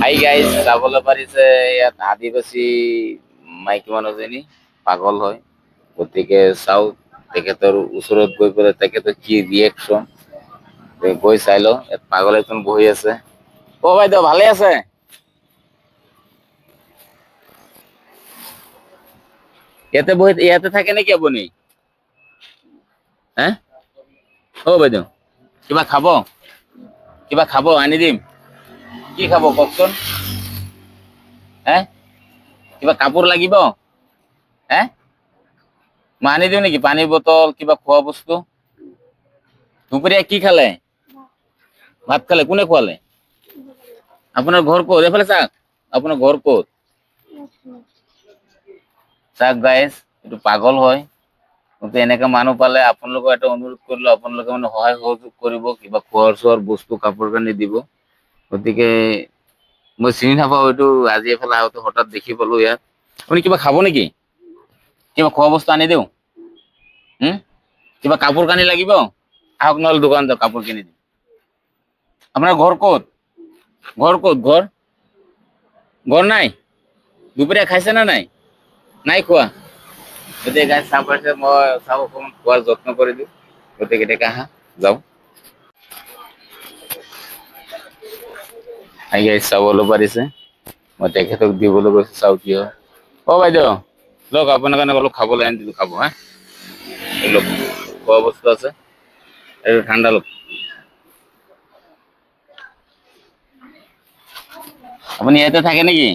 Hi guys, চাবলৈ পাৰিছে ইয়াত আদিবাসী মাইকী মানুহজনী পাগল হয়। গতিকে চাও তেখেতৰ ওচৰত গৈ পেলাই তেখেতৰ কি ৰিয়েকশ্যন গৈ চাই লওঁ। ইয়াত পাগল এজন বহি আছে। অ বাইদেউ ভালে আছে? ইয়াতে থাকে নেকি আপুনি? হে অ বাইদেউ কিবা খাব? কিবা খাব আনি দিম। কি খাব কওকচোন? হে কিবা কাপোৰ লাগিব? হে মই আনি দিওঁ নেকি? পানীৰ বটল, কিবা খোৱা বস্তু? দুপৰীয়া কি খালে? ভাত খালে? কোনে খোৱালে? আপোনাৰ ঘৰ ক'ত? এইফালে চাওক, আপোনাৰ ঘৰ ক'ত? চাওক গাইজ, এইটো পাগল হয়। গতিকে এনেকে মানুহ পালে আপোনালোকক এটা অনুৰোধ কৰিলো, আপোনালোকে মানে সহায় সহযোগ কৰিব, কিবা খোৱাৰ চোৱাৰ বস্তু কাপোৰ কানি দিব। গতিকে মই চিনি নাপাওঁ, এইটো আজি এইফালে আহোতে হঠাৎ দেখি পালো ইয়াত। আপুনি কিবা খাব নেকি? কিবা খোৱা বস্তু আনি দিওঁ? কিবা কাপোৰ কানি লাগিব? আহক নহ'লে দোকান যাওক, কাপোৰ কিনি দিম। আপোনাৰ ঘৰ ক'ত? ঘৰ ক'ত? ঘৰ নাই? দুপৰীয়া খাইছে নে নাই? নাই খোৱা? গতিকে গাইজ চাব পাৰিছে, মই চাওঁ অকমান খোৱাৰ যত্ন কৰি দিওঁ। গতিকে এতিয়া আহা যাওঁ। হাই গাইজ, চাবলৈ পাৰিছে মই তেখেতক দিবলৈ গৈছো, চাওঁ কি হয়। অ বাইদেউ লওক, আপোনাৰ কাৰণে অলপ খাবলৈ আনি দিলো, খাব হা। এই লওক, খোৱা বস্তু আছে, এইটো ঠাণ্ডা লওক। আপুনি ইয়াতে থাকে নেকি?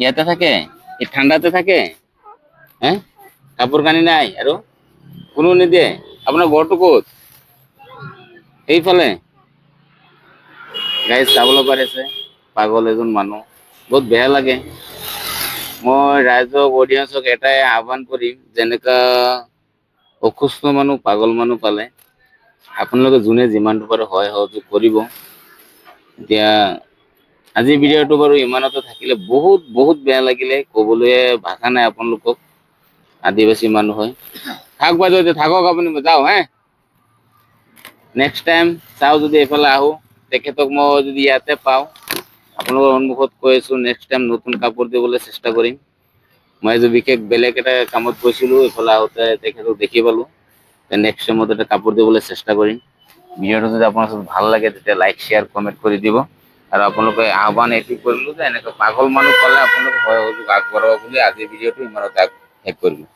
ইয়াতে থাকে? এই ঠাণ্ডাতে থাকে? হে কাপোৰ কানি নাই আৰু? কোনো নিদিয়ে? আপোনাৰ ঘৰটো ক'ত? এইফালে? গাইজ চাবলৈ পাৰিছে, পাগল এজন মানুহ, বহুত বেয়া লাগে। মই ৰাইজক, অডিয়েঞ্চক এটাই আহ্বান কৰিম, যেনেকা অসুস্থ মানুহ, পাগল মানুহ পালে আপোনালোকে যোনে যিমানটো পাৰে সহায় সহযোগ কৰিব। এতিয়া আজিৰ ভিডিঅ'টো বাৰু ইমানতে থাকিলে। বহুত বহুত বেয়া লাগিলে, কবলৈ ভাষা নাই আপোনালোকক। আদিবাসী মানুহ হয়। থাকক বাইদেউ, এতিয়া থাকক আপুনি, যাওঁ হে। নেক্সট টাইম চাওঁ, যদি এইফালে আহো, তেখেতক মই যদি ইয়াতে পাওঁ, আপোনালোকৰ সন্মুখত কৈ আছো, নেক্সট টাইম নতুন কাপোৰ দিবলৈ চেষ্টা কৰিম। মই আজি বিশেষ বেলেগ এটা কামত গৈছিলো, এইফালে আহোতে তেখেতক দেখি পালো। নেক্সট টাইম এটা কাপোৰ দিবলৈ চেষ্টা কৰিম। ভিডিঅ'টো যদি আপোনাৰ ভাল লাগে, তেতিয়া লাইক, শ্বেয়াৰ, কমেণ্ট কৰি দিব। আৰু আপোনালোকে আহ্বান এইটো কৰিলো যে এনেকে পাগল মানুহ পালে আপোনালোকে সহায় সহযোগ আগবঢ়াব বুলি আজিৰ ভিডিঅ'টো ইমানতে শেষ কৰিলো।